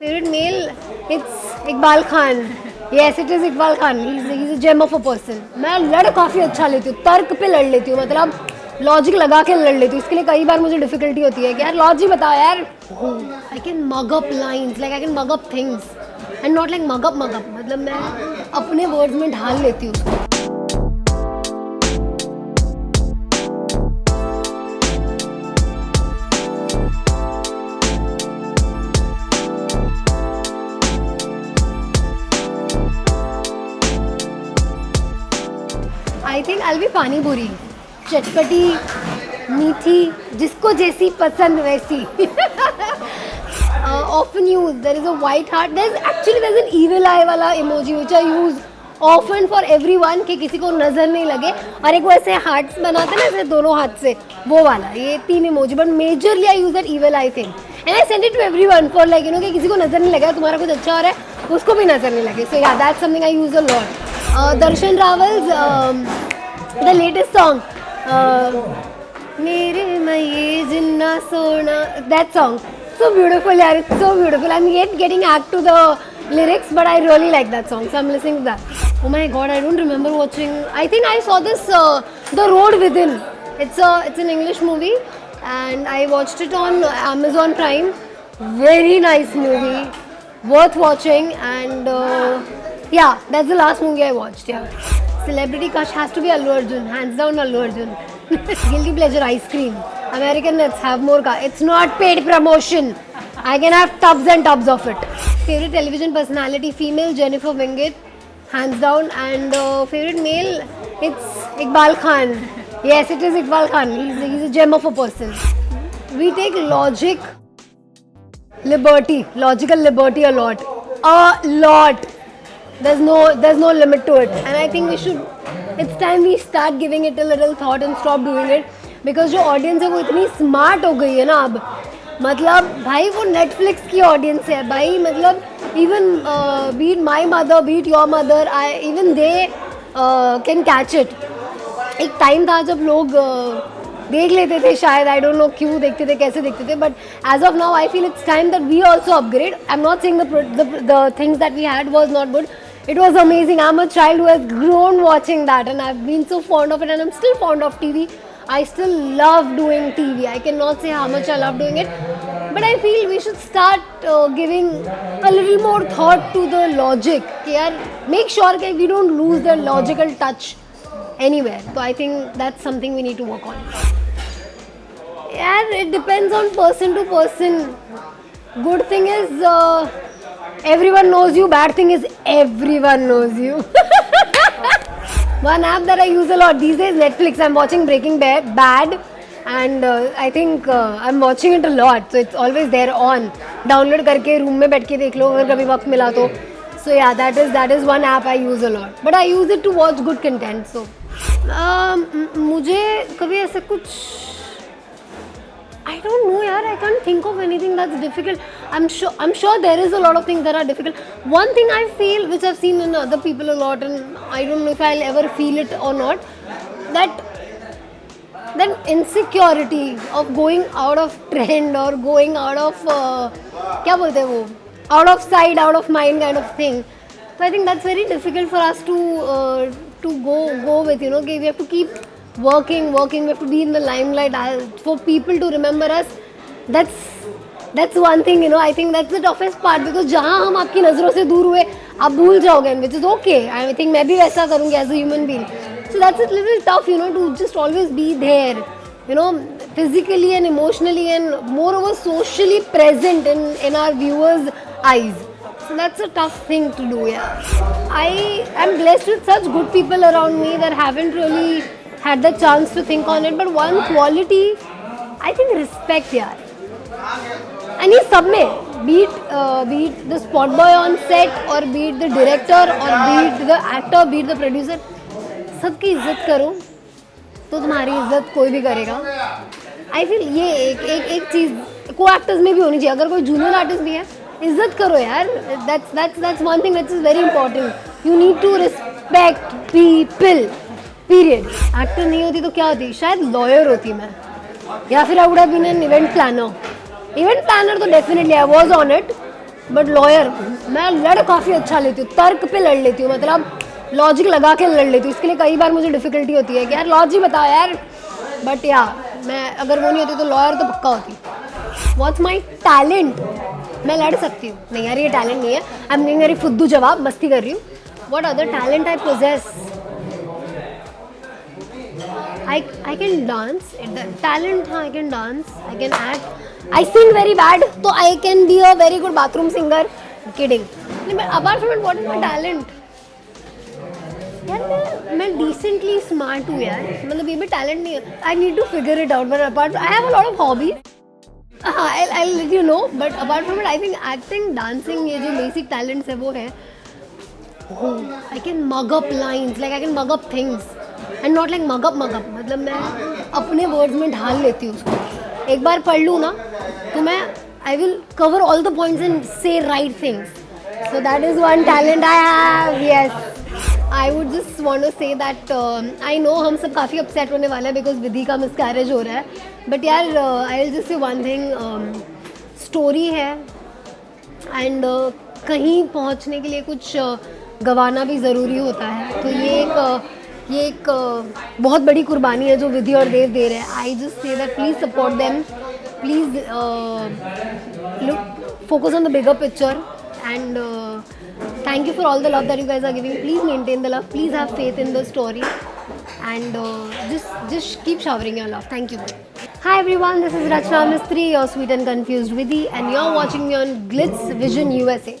Favorite male? It's Iqbal Khan. Yes, it is Iqbal Khan. He's a gem of a person. मैं लड़ काफ़ी अच्छा लेती हूँ, तर्क पे लड़ लेती हूँ, मतलब लॉजिक लगा के लड़ लेती हूँ. इसके लिए कई बार मुझे डिफिकल्टी होती है कि यार लॉजिक बताओ यार. I can mug up lines, like I can mug up things, and not like mug up. मतलब मैं अपने वर्ड्स में ढाल लेती हूँ उसको. आई थिंक आई बी पानी पूरी, चटपटी मीठी, जिसको जैसी पसंद वैसी. Often used, there is a white heart. There's an evil eye वाला emoji which I use often for everyone कि किसी को नजर नहीं लगे, और एक वो ऐसे hearts बनाते ना ऐसे दोनों हाथ से, वो वाला. ये 3 emoji, but majorly I use that evil eye thing and I send it to everyone for like कि किसी को नजर नहीं लगे, तुम्हारा कुछ अच्छा हो रहा है उसको भी नजर नहीं लगे. So yeah, that's something I use a lot. Darshan Rawal's the latest song, मेरे ये जिन्ना सोना, that song, so beautiful yaar, it's so beautiful. I'm yet getting act to the lyrics, but I really like that song, so I'm listening to that. Oh my god, I don't remember watching. I think I saw this The Road Within. It's an English movie and I watched it on Amazon Prime. Very nice movie, worth watching. And yeah, that's the last movie I watched. Yeah, celebrity crush has to be Allu Arjun, hands down Allu Arjun. Guilty pleasure, ice cream. American Nuts, have more ka. It's not paid promotion. I can have tubs and tubs of it. Favorite television personality, female, Jennifer Winget, hands down. And favorite male, it's Iqbal Khan. Yes, it is Iqbal Khan. He's a gem of a person. We take logical liberty a lot. A lot. There's no limit to it, and I think it's time we start giving it a little thought and stop doing it, because जो audience है वो इतनी smart हो गई है ना अब, मतलब भाई वो Netflix की audience है भाई, मतलब even be it my mother, be it your mother, even they can catch it. एक time था जब लोग देख लेते थे शायद, I don't know क्यों देखते थे, कैसे देखते थे, but as of now I feel it's time that we also upgrade. I'm not saying the things that we had was not good. It was amazing. I'm a child who has grown watching that and I've been so fond of it, and I'm still fond of TV. I still love doing TV. I cannot say how much I love doing it, but I feel we should start giving a little more thought to the logic. Make sure that we don't lose the logical touch anywhere. So I think that's something we need to work on. Yeah, it depends on person to person. Good thing is everyone knows you. Bad thing is everyone knows you. One app that I use a lot these days, Netflix. I'm watching Breaking Bad, and I think I'm watching it a lot. So it's always there on. Download करके room में बैठ के देख लो अगर कभी वक्त मिला तो. So yeah, that is one app I use a lot. But I use it to watch good content. So मुझे कभी ऐसा कुछ, I don't know yaar, I can't think of anything that's difficult. I'm sure there is a lot of things that are difficult. One thing I feel, which I've seen in other people a lot, and I don't know if I'll ever feel it or not, that insecurity of going out of trend or going out of क्या बोलते हैं वो, out of sight, out of mind kind of thing. So I think that's very difficult for us to go with, you know, we have to keep working, we have to be in the limelight for people to remember us. That's one thing, you know. I think that's the toughest part, because जहाँ हम आपकी नज़रों से दूर हुए आप भूल जाओगे, which is okay. I think मैं भी वैसा करूँगी as a human being. So that's a little tough, you know, to just always be there, you know, physically and emotionally and moreover socially present in our viewers' eyes. So that's a tough thing to do, yeah. I am blessed with such good people around me that haven't really had the chance to think on it. But one quality, I think, respect, yaar. And ये सब में, be it the spot boy on set, or be it the director, or be it the actor, be it the producer, सबकी इज्जत करो तो तुम्हारी इज्जत कोई भी करेगा. I feel ये एक चीज़ को एक्टर्स में भी होनी चाहिए. अगर कोई जूनियर आर्टिस्ट भी है, इज्जत करो यार. That's one thing that is very important. You need to respect people. Period. Actor नहीं होती तो क्या होती? शायद लॉयर होती मैं, या फिर I would have been an event planner. Event planner तो definitely I was on it, but lawyer मैं लड़ काफ़ी अच्छा लेती हूँ, तर्क पे लड़ लेती हूँ, मतलब लॉजिक लगा के लड़ लेती हूँ. इसके लिए कई बार मुझे डिफ़िकल्टी होती है कि यार लॉजिक बताओ यार. बट या मैं अगर वो नहीं होती तो लॉयर तो पक्का होती. What's my talent? मैं लड़ सकती हूँ. नहीं यार ये टैलेंट नहीं है. आई एम गिविंग वेरी फुद्दू जवाब, मस्ती कर रही हूँ. What other talent I poses? I can dance. Talent, हाँ, I can dance. I can act. I sing very bad, तो I can be a very good bathroom singer. Kidding. But apart from it, what is my talent? यार मैं decently smart हूँ यार. मतलब ये भी talent नहीं है. I need to figure it out. But apart, I have a lot of hobbies. I'll let you know. But apart from it, I think acting, dancing, ये जो basic talents है वो है. Oh, I can mug up lines. Like I can mug up things. And not like mug up मतलब मैं अपने words में ढाल लेती हूँ उसको. एक बार पढ़ लूँ ना तो मैं I will cover all the points and say right things. So that is one talent I have. Yes, I would just want to say that I know हम सब काफ़ी अपसेट होने वाले हैं बिकॉज विधि का मिसकैरेज हो रहा है. बट यार I will just say one thing, story है एंड कहीं पहुँचने के लिए कुछ गंवाना भी ज़रूरी होता है. तो ये एक बहुत बड़ी कुर्बानी है जो विधि और देव दे रहे हैं. I just say that please support them, please look focus on the bigger picture and thank you for all the love that you guys are giving. Please maintain the love, please have faith in the story and just keep showering your love. Thank you. Hi everyone, this is Rachna Mistry, your sweet and confused Vidhi, and you're watching me on Glitz Vision USA.